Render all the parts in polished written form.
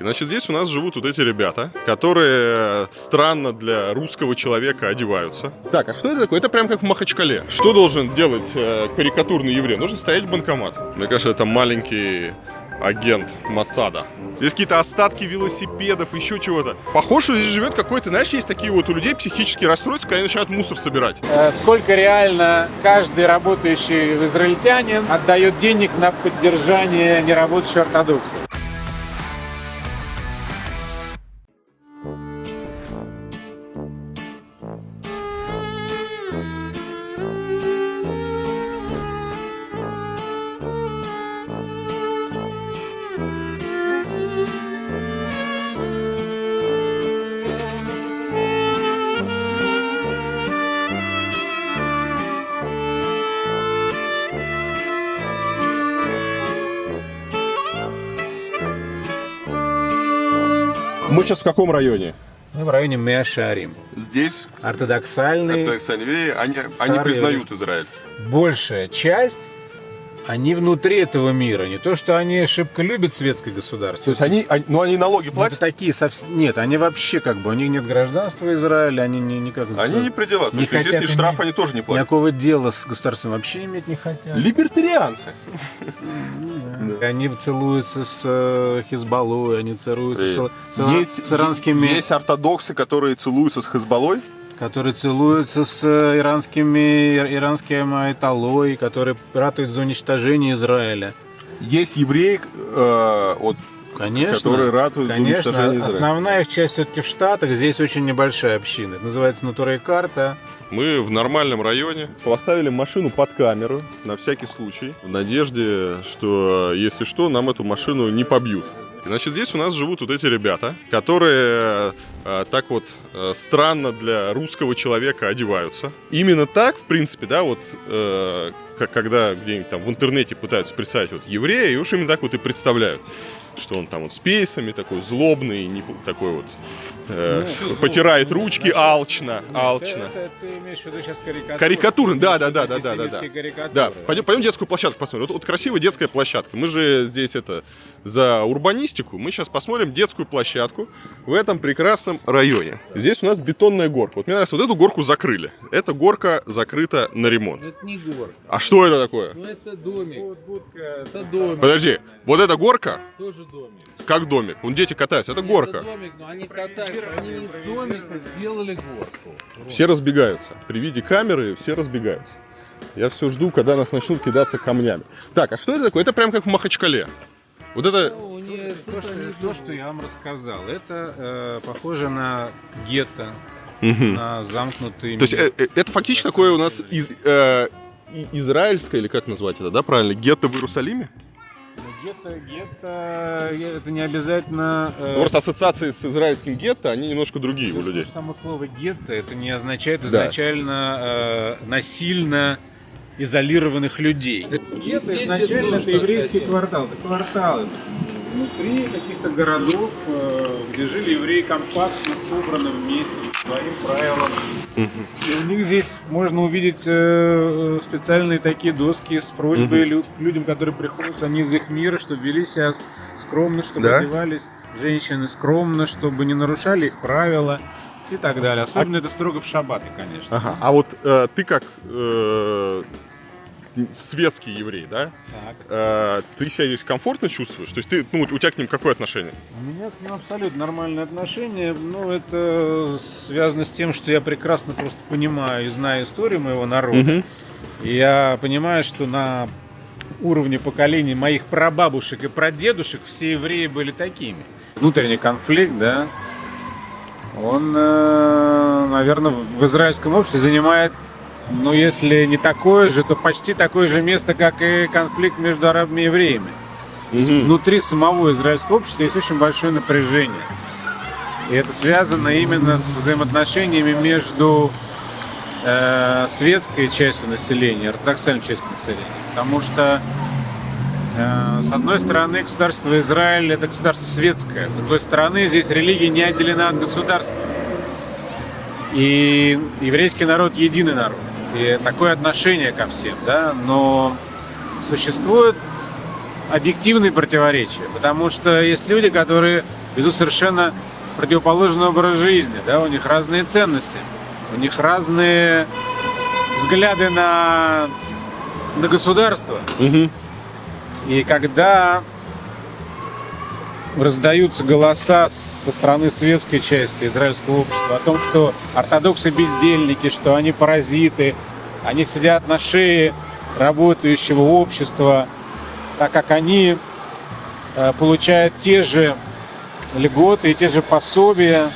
И, значит, здесь у нас живут вот эти ребята, которые странно для русского человека одеваются. Так, а что это такое? Это прям как в Махачкале. Что должен делать карикатурный еврей? Нужно стоять в банкомат. Мне кажется, это маленький агент Моссада. Здесь какие-то остатки велосипедов, еще чего-то. Похоже, что здесь живет какой-то, знаешь, есть такие вот у людей психические расстройства, когда они начинают мусор собирать. Сколько реально каждый работающий израильтянин отдает денег на поддержание неработающей ортодоксии? Мы сейчас в каком районе? Мы в районе Меа-Шаарим. Здесь Ортодоксальные евреи, они признают Израиль. Большая часть, они внутри этого мира. Не то, что они шибко любят светское государство. То есть они налоги платят? Это такие совсем... Нет, они вообще как бы, у них нет гражданства Израиля, они никак... Они не при делах. Не То есть, если штраф, они тоже не платят. Никакого дела с государством вообще иметь не хотят. Либертарианцы. Да. Они целуются с Хизбаллой, они целуются с иранскими... Есть ортодоксы, которые целуются с Хизбаллой? Которые целуются с иранским айталой, которые ратуют за уничтожение Израиля. Есть евреи, конечно, которые ратуют за уничтожение Израиля. Основная их часть все-таки в Штатах, здесь очень небольшая община. Это называется Натура и Карта. Мы в нормальном районе. Поставили машину под камеру, на всякий случай, в надежде, что, если что, нам эту машину не побьют. Значит, здесь у нас живут вот эти ребята, которые так вот странно для русского человека одеваются. Именно так, в принципе, да, вот когда где-нибудь там в интернете пытаются представить вот еврея, и уж именно так вот и представляют, что он там вот с пейсами такой злобный, такой вот потирает ручки алчно. Ты имеешь в виду сейчас Карикатурно, да. Да, пойдем детскую площадку посмотрим. Вот красивая детская площадка. Мы же здесь за урбанистику. Мы сейчас посмотрим детскую площадку в этом прекрасном районе. Здесь у нас бетонная горка. Вот мне нравится, вот эту горку закрыли. Эта горка закрыта на ремонт. Это не горка. А что это такое? Ну это домик. Это домик. Подожди, вот эта горка? Тоже домик. Как домик? Вон дети катаются, это горка. Это домик, но они катаются. Они из домика сделали горку. Все разбегаются. При виде камеры все разбегаются. Я все жду, когда нас начнут кидаться камнями. Так, а что это такое? Это прям как в Махачкале. Вот это... То, что я вам рассказал, это похоже на гетто, на замкнутый... То есть это фактически такое у нас израильское, или как назвать это, да, правильно? Гетто в Иерусалиме? Гетто, это не обязательно... Просто ассоциации с израильским гетто, они немножко другие у людей. Само слово гетто, это не означает изначально насильно изолированных людей. Гетто изначально это еврейский квартал. Это кварталы внутри каких-то городов, где жили евреи компактно, собраны вместе, по своим правилам. И у них здесь можно увидеть специальные такие доски с просьбой людям, которые приходят, они из их мира, чтобы вели себя скромно, чтобы одевались женщины скромно, чтобы не нарушали их правила и так далее. Особенно это строго в шаббаты, конечно. Ага. А вот ты как светский еврей, да? Так. Ты себя здесь комфортно чувствуешь? То есть у тебя к ним какое отношение? У меня к ним абсолютно нормальное отношение. Но это связано с тем, что я прекрасно просто понимаю и знаю историю моего народа. И я понимаю, что на уровне поколений моих прабабушек и прадедушек все евреи были такими. Внутренний конфликт, да, он, наверное, в израильском обществе занимает, ну, если не такое же, то почти такое же место, как и конфликт между арабами и евреями. Внутри самого израильского общества есть очень большое напряжение. И это связано именно с взаимоотношениями между светской частью населения и ортодоксальной частью населения. Потому что, с одной стороны, государство Израиль – это государство светское. С другой стороны, здесь религия не отделена от государства. И еврейский народ – единый народ. И такое отношение ко всем, да, но существуют объективные противоречия, потому что есть люди, которые ведут совершенно противоположный образ жизни, да, у них разные ценности, у них разные взгляды на государство. И когда раздаются голоса со стороны светской части израильского общества о том, что ортодоксы бездельники, что они паразиты, они сидят на шее работающего общества, так как они получают те же льготы и те же пособия,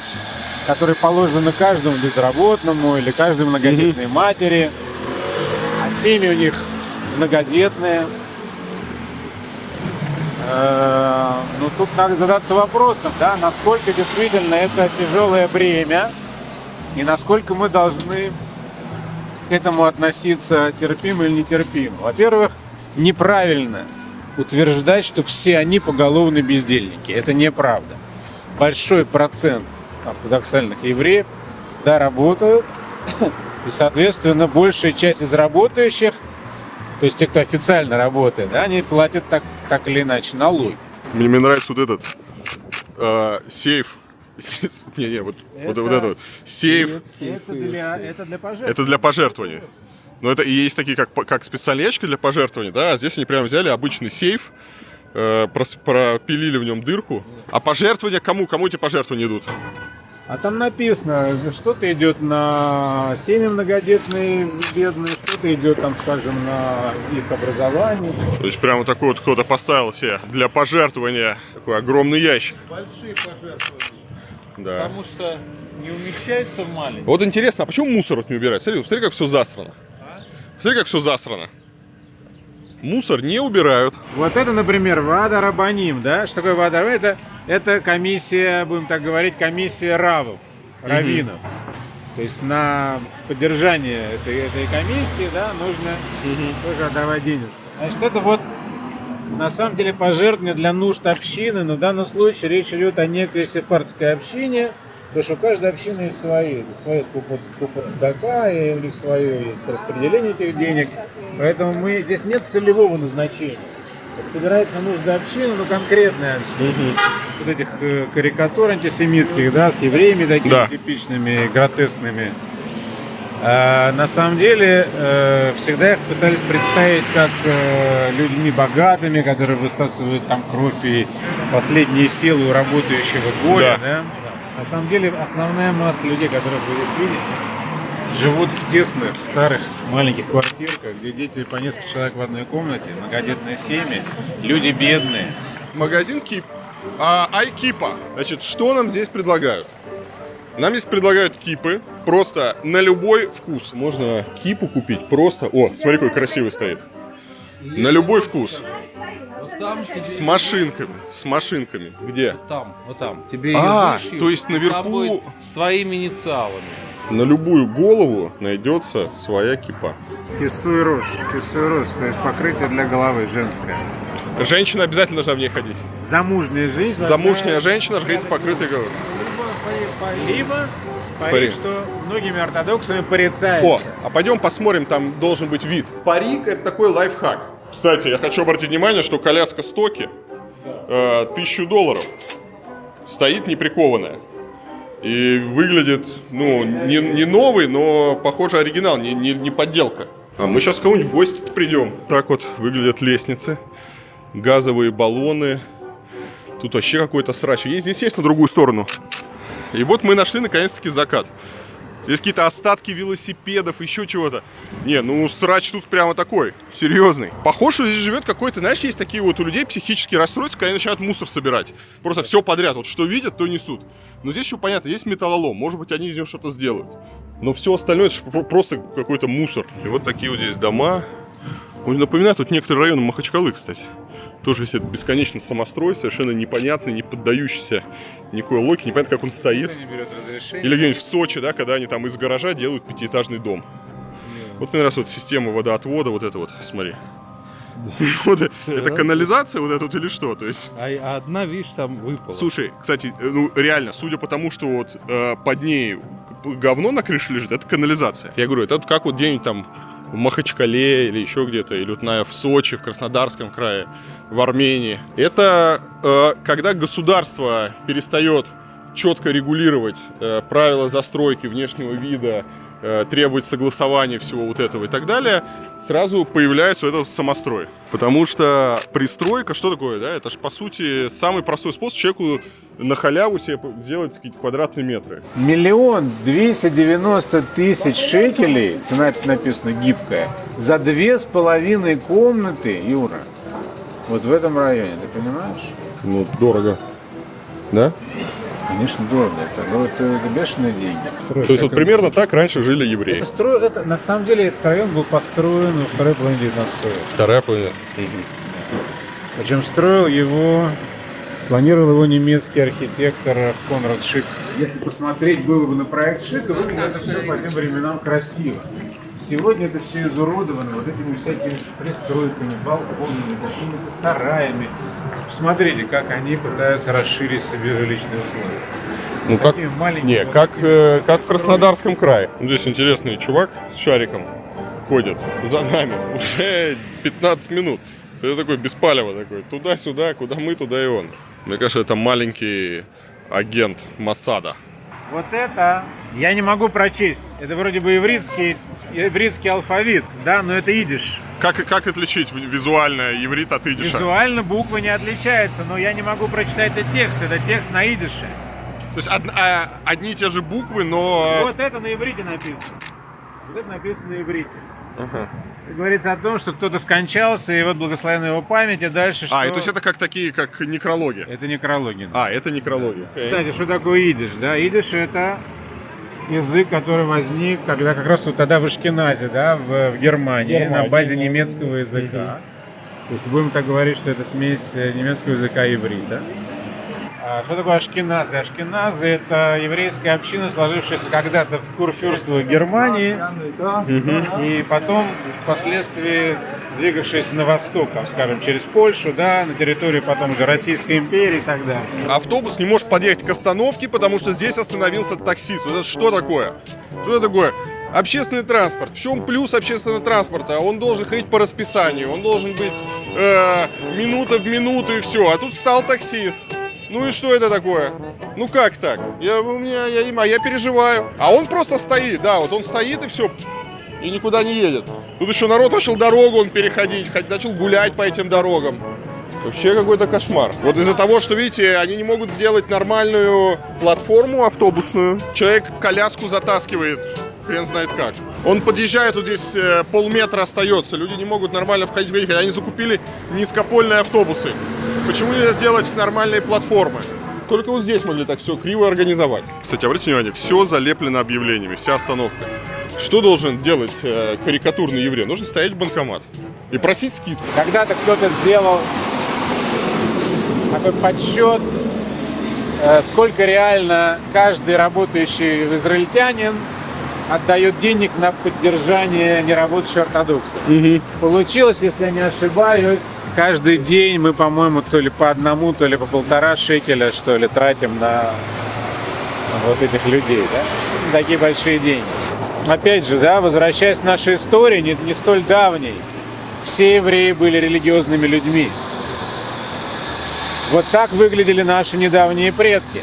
которые положены каждому безработному или каждой многодетной матери, а семьи у них многодетные. Ну, тут надо задаться вопросом, да, насколько действительно это тяжелое бремя и насколько мы должны к этому относиться терпимо или нетерпимо. Во-первых, неправильно утверждать, что все они поголовно бездельники. Это неправда. Большой процент ортодоксальных евреев, да, работают, и, соответственно, большая часть из работающих, то есть те, кто официально работает, да, они платят так или иначе налоги. Мне нравится вот этот сейф. Вот это вот. Сейф. Это для пожертвований. Это для пожертвований. Но это и есть такие, как специальные ящики для пожертвований, да, а здесь они прямо взяли обычный сейф, пропилили в нем дырку. А пожертвования кому? Кому эти пожертвования идут? А там написано, что-то идет на семьи многодетные, бедные, что-то идет там, скажем, на их образование. То есть прямо такой вот кто-то поставил себе для пожертвования такой огромный ящик. Большие пожертвования. Да. Потому что не умещается в маленький. Вот интересно, а почему мусор вот не убирать? Смотри, как все засрано. Смотри, как все засрано. Мусор не убирают. Вот это, например, Вада Рабаним, да? Что такое Вада Рабаним? Это комиссия, будем так говорить, комиссия равов, раввинов. То есть на поддержание этой комиссии, да, нужно тоже отдавать денежку. Значит, это вот на самом деле пожертвование для нужд общины, но в данном случае речь идет о некой сефардской общине, потому что у каждой общины есть свои купа цдака, и у них свое есть распределение этих денег, поэтому здесь нет целевого назначения. Это собирается на нужды общины, но конкретная община. Вот этих карикатур антисемитских, да, с евреями такими типичными, гротескными. На самом деле всегда их пытались представить как людьми богатыми, которые высасывают там кровь и последние силы у работающего горя. Да. На самом деле основная масса людей, которых вы здесь видите, живут в тесных, старых, маленьких квартирках, где дети по несколько человек в одной комнате, многодетные семьи, люди бедные. Магазин Кип. Айкипа. Значит, что нам здесь предлагают? Нам здесь предлагают кипы просто на любой вкус. Можно кипу купить просто... О, смотри, какой красивый стоит. На любой вкус. Вот там тебе... С машинками. Где? Вот там. Тебе то есть наверху... Там будет с твоими инициалами. На любую голову найдется своя кипа. Кисуй рожь, то есть покрытие для головы женское. Женщина обязательно должна в ней ходить. Замужняя женщина. Замужняя женщина ходить с покрытой головой. Либо парик, что многими ортодоксами порицается. О, а пойдем посмотрим, там должен быть вид. Парик — это такой лайфхак. Кстати, я хочу обратить внимание, что коляска Стоки $1000 стоит неприкованная. И выглядит, ну, не новый, но, похоже, оригинал, не подделка. А мы сейчас к кому-нибудь в гости придем. Так вот выглядят лестницы, газовые баллоны. Тут вообще какой-то срач. Здесь есть на другую сторону. И вот мы нашли наконец-таки закат. Здесь какие-то остатки велосипедов, еще чего-то. Не, ну срач тут прямо такой, серьезный. Похоже, что здесь живет какой-то, знаешь, есть такие вот у людей психические расстройства, когда они начинают мусор собирать. Просто все подряд, вот что видят, то несут. Но здесь еще понятно, есть металлолом, может быть, они из него что-то сделают. Но все остальное, это просто какой-то мусор. И вот такие вот здесь дома. Он напоминает вот некоторые районы Махачкалы, кстати. Тоже весь этот бесконечный самострой, совершенно непонятный, не поддающийся никакой логике, непонятно, как он стоит. Или где-нибудь в Сочи, да, когда они там из гаража делают пятиэтажный дом. Вот мне нравится вот система водоотвода, вот это вот, смотри. Это канализация вот эта вот или что? То есть... А одна вещь там выпала. Слушай, кстати, ну реально, судя по тому, что вот под ней говно на крыше лежит, это канализация. Я говорю, это как вот где-нибудь там в Махачкале или еще где-то, или вот в Сочи, в Краснодарском крае, в Армении. Это когда государство перестает четко регулировать правила застройки, внешнего вида, требовать согласования всего вот этого и так далее, сразу появляется этот самострой. Потому что пристройка, что такое, да? Это же, по сути, самый простой способ человеку на халяву себе сделать какие-то квадратные метры. 1 290 000 шекелей, цена тут написана гибкая, за 2,5 комнаты, Юра. Вот в этом районе, ты понимаешь? Ну, дорого. Да? Конечно, дорого. Это бешеные деньги. То есть вот примерно так раньше жили евреи. На самом деле этот район был построен во второй половине 19 века. Вторая половина. Причем планировал его немецкий архитектор Конрад Шик. Если посмотреть было бы на проект Шика, выглядит это все по тем временам красиво. Сегодня это все изуродовано вот этими всякими пристройками, балконами, какими-то сараями. Посмотрите, как они пытаются расширить себе жилищные условия. Ну как в Краснодарском крае. Здесь интересный чувак с шариком ходит за нами уже 15 минут. Это такой беспалево такой, туда-сюда, куда мы, туда и он. Мне кажется, это маленький агент Моссада. Вот это я не могу прочесть. Это вроде бы ивритский алфавит, да, но это идиш. Как отличить визуально иврит от идиша? Визуально буквы не отличаются, но я не могу прочитать этот текст. Это текст на идише. То есть одни и те же буквы, но... Вот это на иврите написано. Вот это написано на иврите. Ага. Говорится о том, что кто-то скончался, и вот благословенна его память, и дальше что... и то есть это как такие, как некрологи? Это некрологи. Да. Это некрологи. Кстати, что такое идиш? Да, идиш — это язык, который возник, когда как раз вот тогда в Ашкеназе, да, в Германии, на базе немецкого языка. То есть будем так говорить, что это смесь немецкого языка и иврита. А что такое ашкеназы? Ашкеназы — это еврейская община, сложившаяся когда-то в курфюрстве Германии, и потом впоследствии двигавшаяся на восток, там, скажем, через Польшу, да, на территорию потом уже Российской империи и так далее. Автобус не может подъехать к остановке, потому что здесь остановился таксист. Вот это что такое? Что это такое? Общественный транспорт. В чем плюс общественного транспорта? Он должен ходить по расписанию, он должен быть минута в минуту и все. А тут стал таксист. Ну и что это такое? Ну как так? Я переживаю. А он просто стоит, да, вот он стоит и все, и никуда не едет. Тут еще народ начал дорогу переходить, начал гулять по этим дорогам. Вообще какой-то кошмар. Вот из-за того, что, видите, они не могут сделать нормальную платформу автобусную, человек коляску затаскивает, хрен знает как. Он подъезжает, вот здесь полметра остается, люди не могут нормально входить, хотя они закупили низкопольные автобусы. Почему нельзя сделать нормальные платформы? Только вот здесь могли так все криво организовать. Кстати, обратите внимание, все залеплено объявлениями, вся остановка. Что должен делать карикатурный еврей? Нужно стоять в банкомат и просить скидку. Когда-то кто-то сделал такой подсчет, сколько реально каждый работающий израильтянин отдает денег на поддержание неработающей ортодоксии. Получилось, если я не ошибаюсь, каждый день мы, по-моему, то ли по одному, то ли по 1,5 шекеля, что ли, тратим на вот этих людей, да? Такие большие деньги. Опять же, да, возвращаясь к нашей истории, не столь давней, все евреи были религиозными людьми. Вот так выглядели наши недавние предки.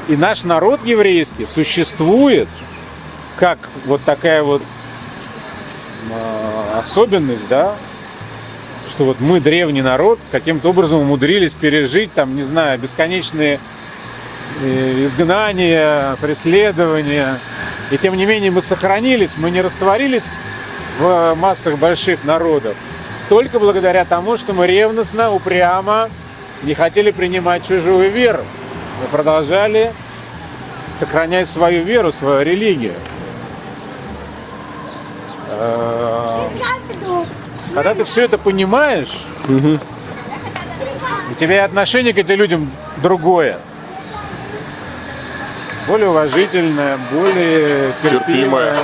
И наш народ еврейский существует как вот такая вот особенность, да, что вот мы, древний народ, каким-то образом умудрились пережить, там, не знаю, бесконечные изгнания, преследования. И тем не менее мы сохранились, мы не растворились в массах больших народов. Только благодаря тому, что мы ревностно, упрямо не хотели принимать чужую веру. Мы продолжали сохранять свою веру, свою религию. Когда ты все это понимаешь, у тебя и отношение к этим людям другое. Более уважительное, более терпимое.